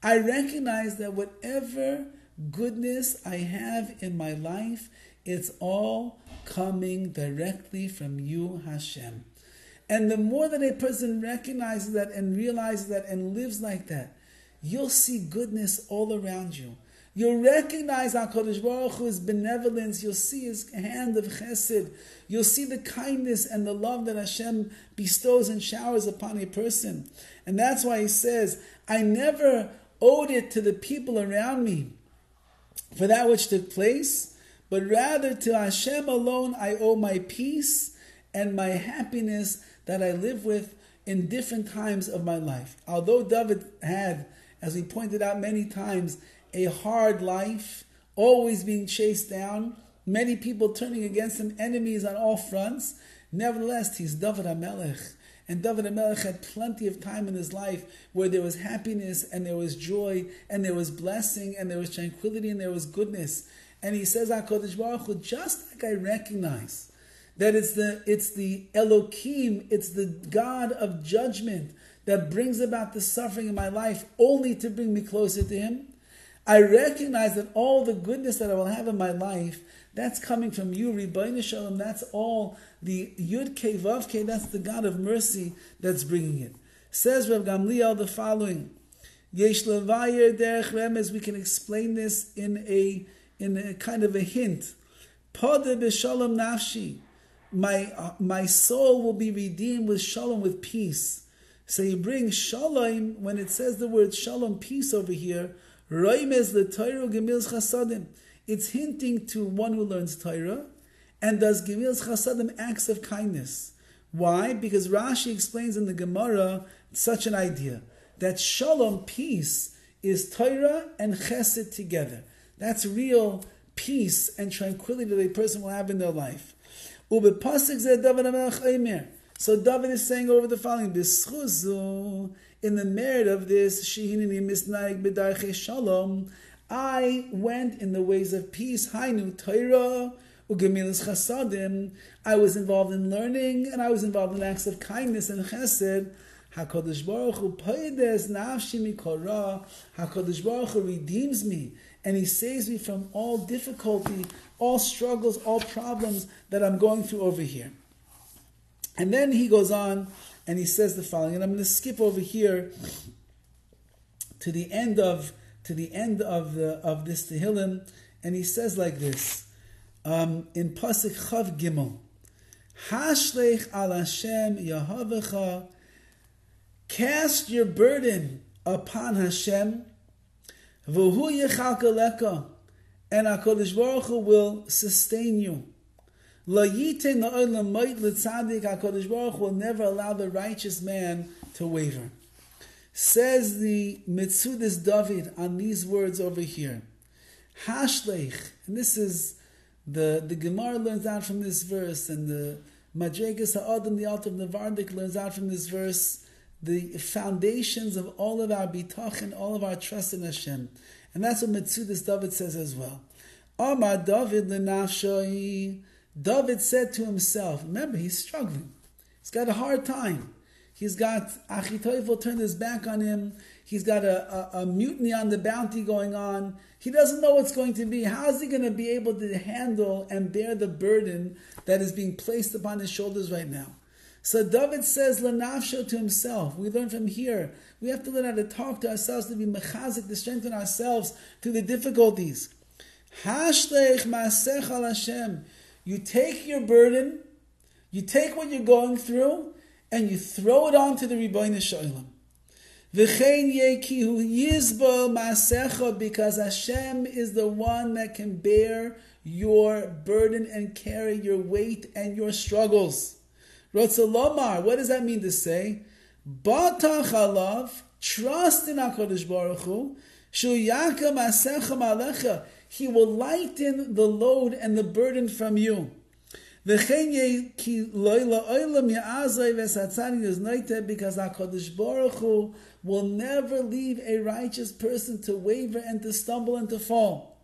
I recognize that whatever goodness I have in my life, it's all coming directly from you, Hashem. And the more that a person recognizes that and realizes that and lives like that, you'll see goodness all around you. You'll recognize HaKadosh Baruch Hu's benevolence. You'll see His hand of chesed. You'll see the kindness and the love that Hashem bestows and showers upon a person. And that's why he says, I never owed it to the people around me for that which took place, but rather to Hashem alone I owe my peace and my happiness that I live with in different times of my life. Although Dovid had, as we pointed out many times, a hard life, always being chased down, many people turning against him, enemies on all fronts, nevertheless, he's Dovid HaMelech. And Dovid HaMelech had plenty of time in his life where there was happiness and there was joy and there was blessing and there was tranquility and there was goodness. And he says, HaKadosh Baruch Hu, just like I recognize that it's the Elohim, it's the God of judgment that brings about the suffering in my life only to bring me closer to Him, I recognize that all the goodness that I will have in my life, that's coming from you, Ribbono Shel Olam. That's all the Yud Kei Vav Kei, that's the God of mercy that's bringing it. Says Rav Gamliel the following, Yesh levayer derech remez, we can explain this in a kind of a hint. Podeh b'shalom nafshi, my soul will be redeemed with shalom, with peace. So you bring shalom, when it says the word shalom, peace over here, roimez l'Torah gemilz chasadim. It's hinting to one who learns Torah and does gemilz chasadim, acts of kindness. Why? Because Rashi explains in the Gemara such an idea that shalom, peace, is Torah and chesed together. That's real peace and tranquility that a person will have in their life. Ubepasik zeh Dovid HaMelech Omer. So David is saying over the following: B'schuzu, in the merit of this, shehinini misnaig b'darchei shalom, I went in the ways of peace. Hainu Torah ugemilas chasadim. I was involved in learning and I was involved in acts of kindness and chesed. HaKadosh Baruch Hu poides nafshi mikora. HaKadosh Baruch Hu redeems me and He saves me from all difficulty, all struggles, all problems that I'm going through over here. And then he goes on and he says the following, and I'm going to skip over here to the end of this Tehillim, and he says like this in Pasuk Chav Gimel, Hashlech al Hashem Yahavecha, cast your burden upon Hashem, V'hu yechalkeleka, and HaKadosh Baruch Hu will sustain you. HaKadosh Baruch Hu will never allow the righteous man to waver. Says the Metzudas Dovid on these words over here. Hashlech, and this is the Gemara learns out from this verse, and the Madregas HaAdam, the Alter of Nevardik, learns out from this verse the foundations of all of our bitachon, all of our trust in Hashem. And that's what Metzudas Dovid says as well. Amar Dovid l'nafshoi, Dovid said to himself, remember, he's struggling. He's got a hard time. He's got Achitophel turned his back on him. He's got a mutiny on the bounty going on. He doesn't know what's going to be. How is he going to be able to handle and bear the burden that is being placed upon his shoulders right now? So David says, L'nafsho, to himself. We learn from here. We have to learn how to talk to ourselves, to be mechazik, to strengthen ourselves through the difficulties. Hashlech ma'asech al Hashem. You take your burden, you take what you're going through, and you throw it onto the Ribbono Shel Olam. V'chein yekihu yizbo ma'asecha, because Hashem is the one that can bear your burden and carry your weight and your struggles. Rotzalomar, what does that mean to say? Batach alav, trust in HaKadosh Baruch Hu, shuyaka ma'asecha ma'alecha, He will lighten the load and the burden from you. Because HaKadosh Baruch Hu will never leave a righteous person to waver and to stumble and to fall.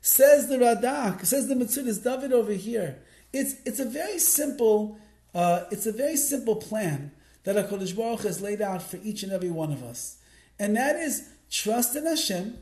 Says the Radak, says the Metzudas Dovid over here. It's a very simple plan that HaKadosh Baruch Hu has laid out for each and every one of us, and that is trust in Hashem.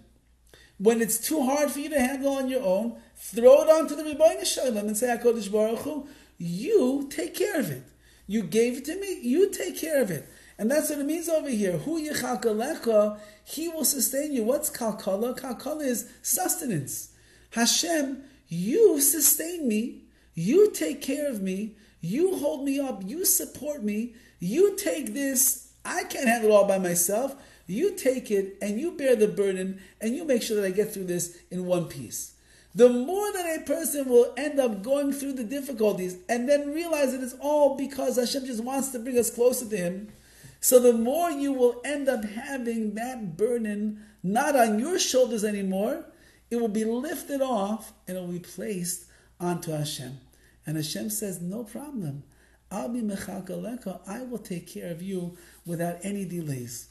When it's too hard for you to handle on your own, throw it onto the Ribbono Shel Olam and say, HaKadosh Baruch Hu, you take care of it. You gave it to me, you take care of it. And that's what it means over here. Hu yechalkeleka, He will sustain you. What's kalkala? Kalkala is sustenance. Hashem, you sustain me, you take care of me, you hold me up, you support me, you take this, I can't handle it all by myself. You take it and you bear the burden and you make sure that I get through this in one piece. the more that a person will end up going through the difficulties and then realize that it's all because Hashem just wants to bring us closer to Him, so the more you will end up having that burden not on your shoulders anymore, it will be lifted off and it will be placed onto Hashem. And Hashem says, no problem. I'll be mechalkaleka. I will take care of you without any delays.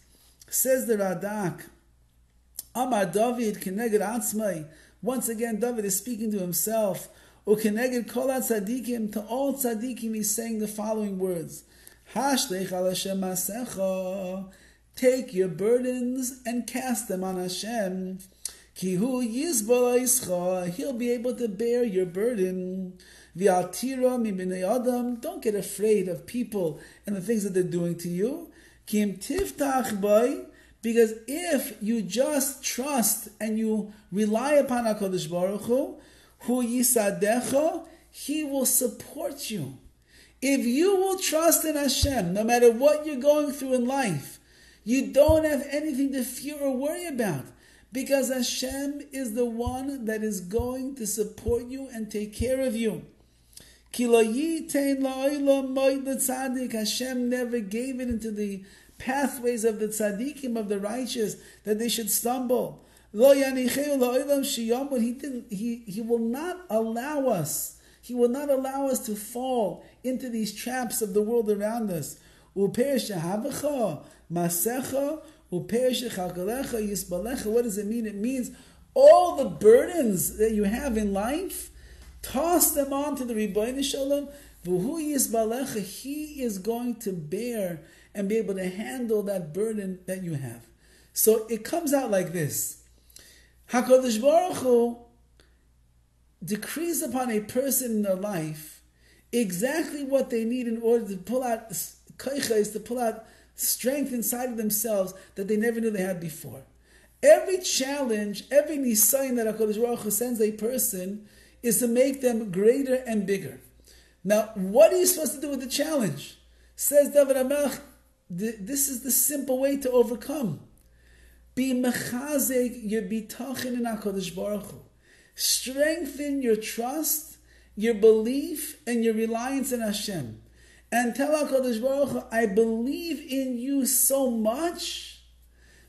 Says the Radak, Amar Dovid keneged atzmai. Once again, Dovid is speaking to himself. Ukeneged kol tzadikim, to all tzadikim, he's saying the following words. Hashlech al Hashem masecha. Take your burdens and cast them on Hashem. Ki hu yizbal ischa. He'll be able to bear your burden. V'altira mi b'nei adam. Don't get afraid of people and the things that they're doing to you. Ki im tiftach b'y. Because if you just trust and you rely upon HaKadosh Baruch Hu yisadecha, He will support you. If you will trust in Hashem, no matter what you're going through in life, you don't have anything to fear or worry about. Because Hashem is the one that is going to support you and take care of you. Hashem never gave it into the pathways of the tzaddikim, of the righteous, that they should stumble. He didn't. He will not allow us. He will not allow us to fall into these traps of the world around us. What does it mean? It means all the burdens that you have in life, toss them on to the Rebbeinu Shalom. He is going to bear and be able to handle that burden that you have. So it comes out like this. HaKadosh Baruch Hu decrees upon a person in their life exactly what they need in order to pull out koiches, to pull out strength inside of themselves that they never knew they had before. Every challenge, every nisayon that HaKadosh Baruch Hu sends a person is to make them greater and bigger. Now, what are you supposed to do with the challenge? Says Dovid HaMelech, this is the simple way to overcome. Be mechazek your bitachin in HaKadosh Baruch Hu. Strengthen your trust, your belief, and your reliance in Hashem. And tell HaKadosh Baruch Hu, I believe in you so much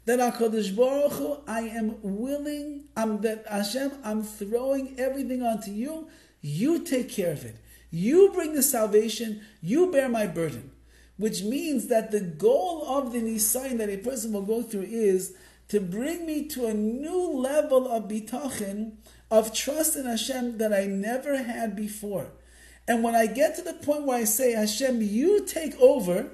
that HaKadosh Baruch Hu, I am willing, that Hashem, I'm throwing everything onto you. You take care of it. You bring the salvation. You bear my burden. Which means that the goal of the nisayon that a person will go through is to bring me to a new level of bitachin, of trust in Hashem that I never had before. And when I get to the point where I say, Hashem, you take over,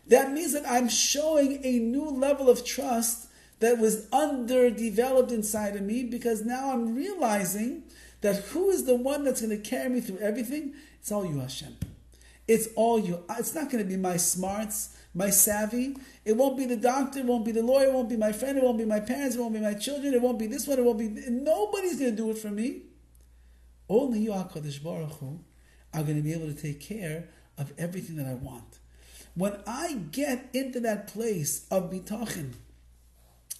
that means that I'm showing a new level of trust that was underdeveloped inside of me, because now I'm realizing that who is the one that's going to carry me through everything? It's all you, Hashem. It's all you. It's not going to be my smarts, my savvy. It won't be the doctor. It won't be the lawyer. It won't be my friend. It won't be my parents. It won't be my children. It won't be this one. It won't be... Nobody's going to do it for me. Only you, HaKadosh Baruch Hu, are going to be able to take care of everything that I want. When I get into that place of bitachin,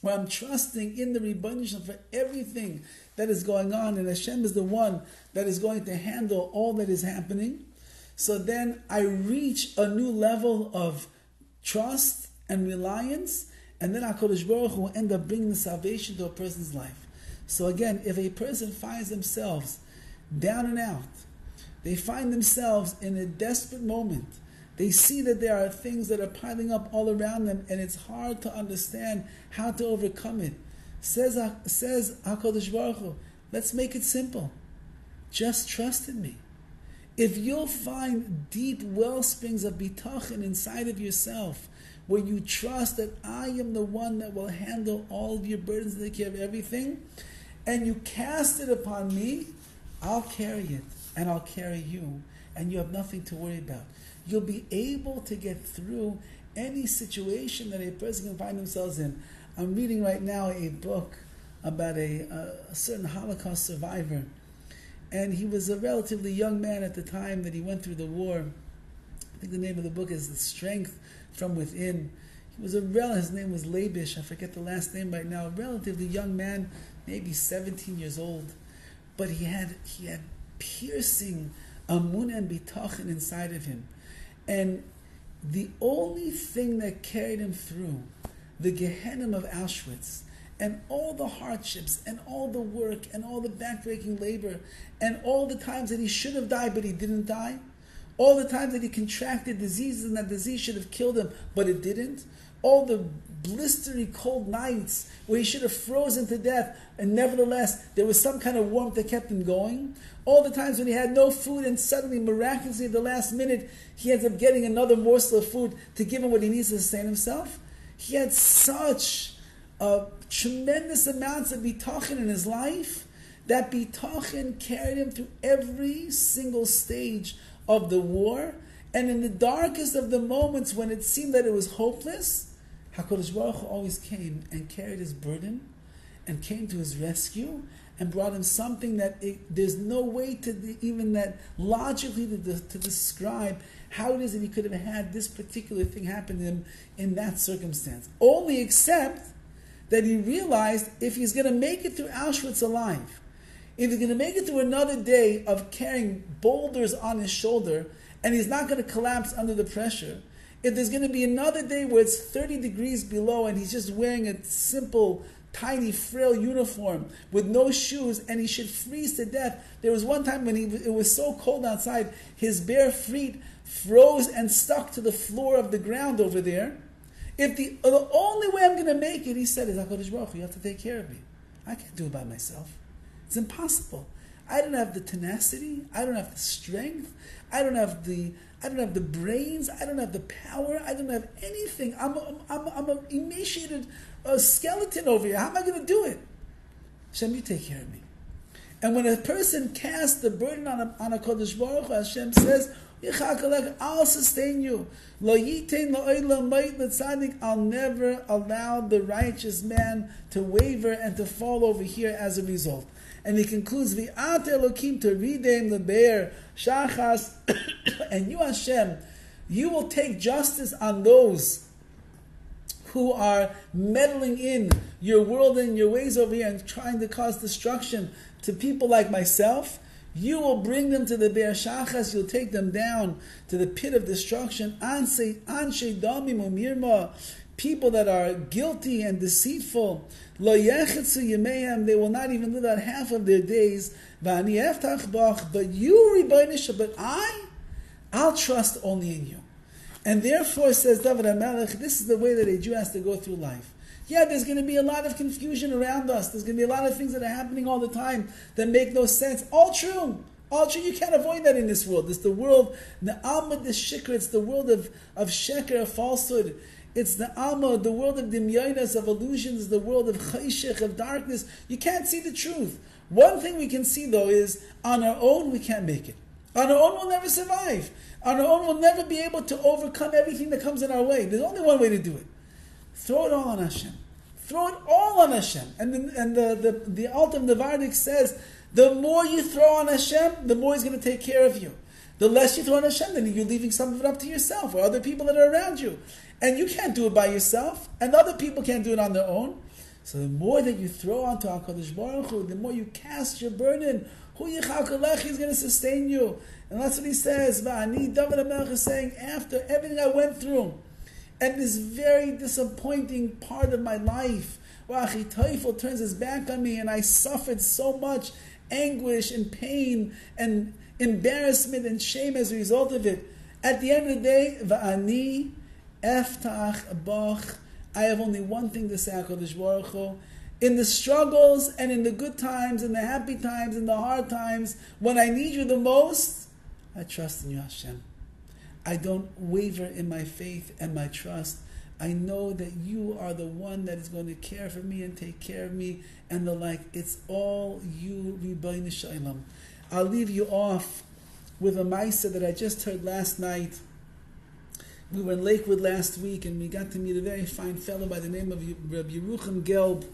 where I'm trusting in the Rebbeinu Shalom for everything that is going on, and Hashem is the one that is going to handle all that is happening, so then I reach a new level of trust and reliance, and then HaKadosh Baruch Hu will end up bringing the salvation to a person's life. So again, if a person finds themselves down and out, they find themselves in a desperate moment, they see that there are things that are piling up all around them, and it's hard to understand how to overcome it. Says HaKadosh Baruch Hu, let's make it simple. Just trust in me. If you'll find deep well springs of bitachon inside of yourself, where you trust that I am the one that will handle all of your burdens and take care of everything, and you cast it upon me, I'll carry it, and I'll carry you, and you have nothing to worry about. You'll be able to get through any situation that a person can find themselves in. I'm reading right now a book about a certain Holocaust survivor, and he was a relatively young man at the time that he went through the war. I think the name of the book is The Strength from Within. He was his name was Labish, I forget the last name right now, a relatively young man, maybe 17 years old. but he had piercing amun and bitachon inside of him. And the only thing that carried him through the Gehenna of Auschwitz and all the hardships and all the work and all the backbreaking labor and all the times that he should have died but he didn't die, all the times that he contracted diseases and that disease should have killed him but it didn't, all the blistery cold nights where he should have frozen to death and nevertheless there was some kind of warmth that kept him going, all the times when he had no food and suddenly miraculously at the last minute he ends up getting another morsel of food to give him what he needs to sustain himself. He had such tremendous amounts of bitachon in his life that bitachon carried him through every single stage of the war, and in the darkest of the moments when it seemed that it was hopeless, HaKadosh Baruch Hu always came and carried his burden and came to his rescue and brought him something that there's no way to even that logically to describe how it is that he could have had this particular thing happen to him in that circumstance. Only except that he realized if he's going to make it through Auschwitz alive, if he's going to make it through another day of carrying boulders on his shoulder, and he's not going to collapse under the pressure, if there's going to be another day where it's 30 degrees below and he's just wearing a simple, tiny, frail uniform with no shoes and he should freeze to death. There was one time when it was so cold outside, his bare feet froze and stuck to the floor of the ground over there. If the only way I'm going to make it, he said, is HaKadosh Baruch Hu, you have to take care of me. I can't do it by myself. It's impossible. I don't have the tenacity. I don't have the strength. I don't have the brains. I don't have the power. I don't have anything. I'm an emaciated skeleton over here. How am I going to do it? Hashem, you take care of me. And when a person casts the burden on a Kodesh Baruch Hu, Hashem says, I'll sustain you. I'll never allow the righteous man to waver and to fall over here as a result. And he concludes, V'at Elokim teridem lebe'er shachas, and you, Hashem, you will take justice on those who are meddling in your world and your ways over here and trying to cause destruction to people like myself. You will bring them to the Be'er Shachas, you'll take them down to the pit of destruction. Anshe damim umirma, people that are guilty and deceitful. Lo yechetzu yemeim, they will not even live out half of their days. V'ani eftach bach, but you, Rebbeinu, but I'll trust only in you. And therefore, says Dovid HaMelech, this is the way that a Jew has to go through life. Yeah, there's going to be a lot of confusion around us. There's going to be a lot of things that are happening all the time that make no sense. All true. All true. You can't avoid that in this world. It's the world, the Alma, the Shikr. It's the world of Sheker, of falsehood. It's the Alma, the world of Dimyonas, of illusions, the world of Chayshech, of darkness. You can't see the truth. One thing we can see, though, is on our own, we can't make it. On our own, we'll never survive. On our own, we'll never be able to overcome everything that comes in our way. There's only one way to do it. Throw it all on Hashem. Throw it all on Hashem. And the ultimate Vardik says, the more you throw on Hashem, the more He's going to take care of you. The less you throw on Hashem, then you're leaving some of it up to yourself or other people that are around you. And you can't do it by yourself, and other people can't do it on their own. So the more that you throw onto HaKadosh Baruch Hu, the more you cast your burden, He's going to sustain you. And that's what he says. Dovid HaMelech is saying, after everything I went through, and this very disappointing part of my life, where Achitophel turns his back on me, and I suffered so much anguish and pain and embarrassment and shame as a result of it. At the end of the day, Va'ani eftach bach, I have only one thing to say, HaKadosh Baruch Hu. In the struggles and in the good times, in the happy times, in the hard times, when I need you the most, I trust in you, Hashem. I don't waver in my faith and my trust. I know that you are the one that is going to care for me and take care of me and the like. It's all you, Rabbi Shalom. I'll leave you off with a Maisa that I just heard last night. We were in Lakewood last week and we got to meet a very fine fellow by the name of Rabbi Yerucham Gelb.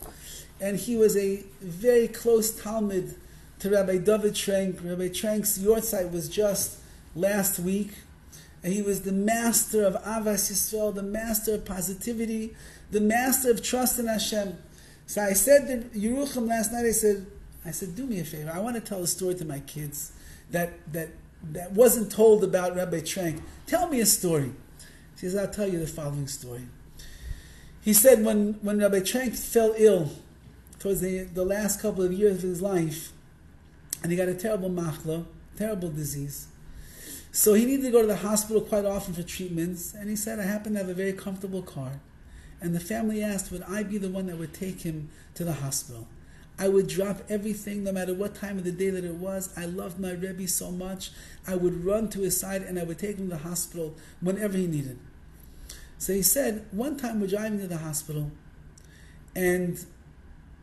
And he was a very close Talmud to Rabbi Dovid Trank. Rabbi Trank's Yortzeit was just last week. And he was the master of Avas Yisrael, the master of positivity, the master of trust in Hashem. So I said to Yerucham last night, I said, I said, do me a favor. I want to tell a story to my kids that wasn't told about Rabbi Trank. Tell me a story. She says, I'll tell you the following story. He said when Rabbi Trank fell ill towards the last couple of years of his life, and he got a terrible machla, terrible disease. So he needed to go to the hospital quite often for treatments, and he said, I happen to have a very comfortable car. And the family asked, would I be the one that would take him to the hospital? I would drop everything, no matter what time of the day that it was. I loved my Rebbe so much. I would run to his side and I would take him to the hospital whenever he needed. So he said, one time we're driving to the hospital, and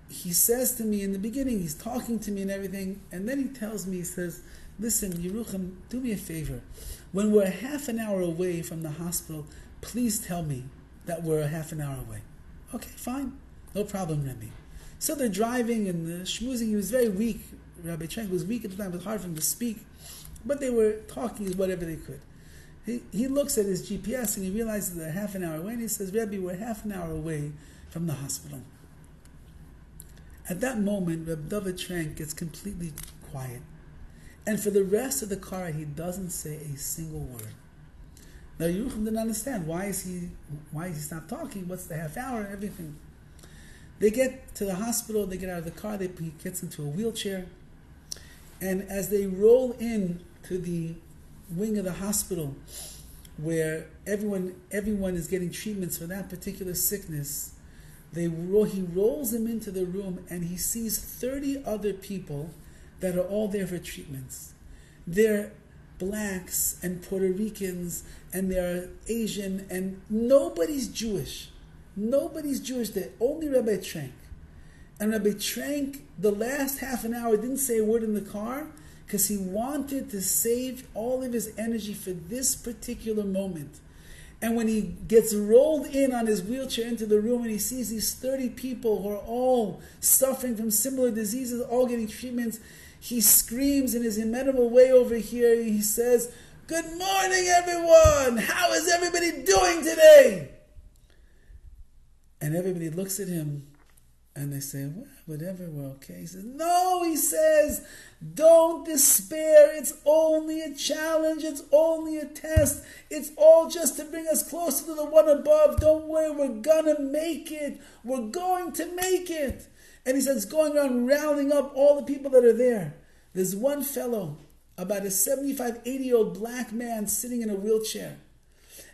he says to me in the beginning, he's talking to me and everything, and then he tells me, he says, listen, Yerucham, do me a favor. When we're half an hour away from the hospital, please tell me that we're a half an hour away. Okay, fine. No problem, Rebbe. So they're driving and schmoozing. He was very weak. Rabbi Trank was weak at the time. It was hard for him to speak. But they were talking whatever they could. He looks at his GPS and he realizes they're half an hour away. And he says, Rebbe, we're half an hour away from the hospital. At that moment, Rabbi Dovid Trank gets completely quiet. And for the rest of the car ride, he doesn't say a single word. Now, Yerucham didn't understand. Why is he stopped talking? What's the half hour? Everything. They get to the hospital, they get out of the car, he gets into a wheelchair. And as they roll in to the wing of the hospital, where everyone is getting treatments for that particular sickness, he rolls them into the room and he sees 30 other people that are all there for treatments. They're blacks and Puerto Ricans and they're Asian and nobody's Jewish. Nobody's Jewish there, only Rabbi Trank. And Rabbi Trank, the last half an hour, didn't say a word in the car because he wanted to save all of his energy for this particular moment. And when he gets rolled in on his wheelchair into the room and he sees these 30 people who are all suffering from similar diseases, all getting treatments, he screams in his inimitable way over here. He says, "Good morning, everyone! How is everybody doing today?" And everybody looks at him and they say, well, whatever, we're okay. He says, no, he says, don't despair. It's only a challenge. It's only a test. It's all just to bring us closer to the one above. Don't worry, we're going to make it. We're going to make it. And he says, going around rounding up all the people that are there. There's one fellow, about a 75, 80-year-old black man sitting in a wheelchair.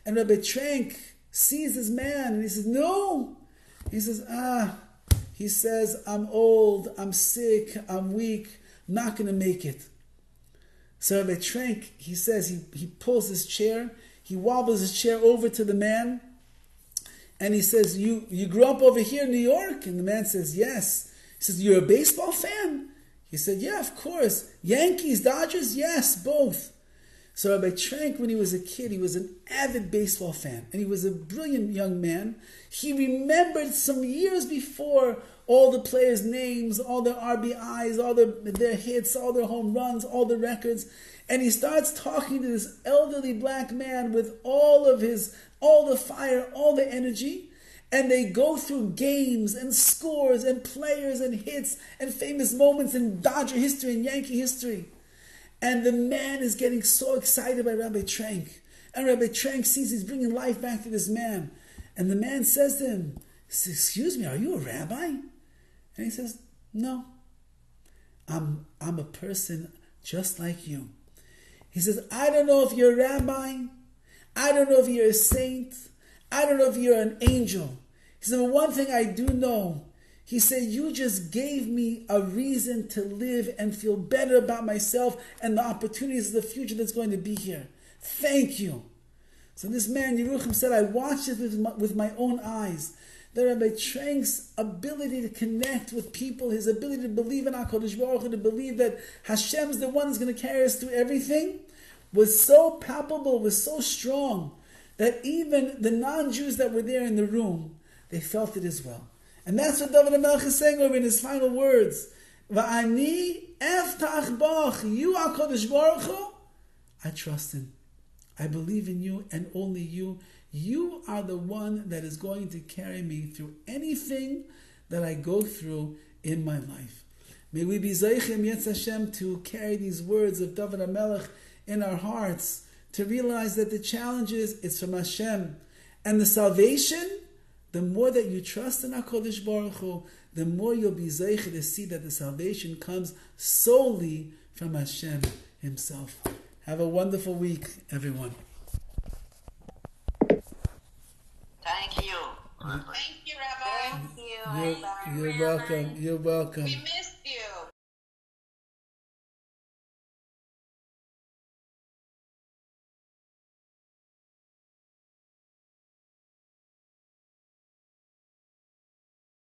And Rabbi Trank sees this man and he says, no. He says, he says, I'm old, I'm sick, I'm weak, not going to make it. So Rabbi Trank, he says, he pulls his chair, he wobbles his chair over to the man, and he says, you grew up over here in New York? And the man says, yes. He says, you're a baseball fan? He said, yeah, of course. Yankees, Dodgers? Yes, both. So Rabbi Trank, when he was a kid, he was an avid baseball fan, and he was a brilliant young man. He remembered some years before all the players' names, all their RBIs, all their hits, all their home runs, all the records, and he starts talking to this elderly black man with all the fire, all the energy, and they go through games and scores and players and hits and famous moments in Dodger history and Yankee history. And the man is getting so excited by Rabbi Trank. And Rabbi Trank sees he's bringing life back to this man. And the man says to him, excuse me, are you a rabbi? And he says, no. I'm a person just like you. He says, I don't know if you're a rabbi. I don't know if you're a saint. I don't know if you're an angel. He said, but one thing I do know, he said, you just gave me a reason to live and feel better about myself and the opportunities of the future that's going to be here. Thank you. So this man, Yerucham, said, I watched it with my own eyes. That Rabbi Trank's ability to connect with people, his ability to believe in HaKadosh Baruch Hu, to believe that Hashem's the one who's going to carry us through everything, was so palpable, was so strong, that even the non-Jews that were there in the room, they felt it as well. And that's what Dovid HaMelech is saying over in his final words. Va'ani eftach bach, you HaKadosh Baruch Hu, I trust him. I believe in you and only you. You are the one that is going to carry me through anything that I go through in my life. May we be Zeichim Yetz Hashem to carry these words of Dovid HaMelech in our hearts, to realize that the challenge is from Hashem. And the salvation, the more that you trust in HaKadosh Baruch Hu, the more you'll be Zeichim to see that the salvation comes solely from Hashem Himself. Have a wonderful week, everyone. Thank you. Thank you, Rabbi. You're welcome. You're welcome. We miss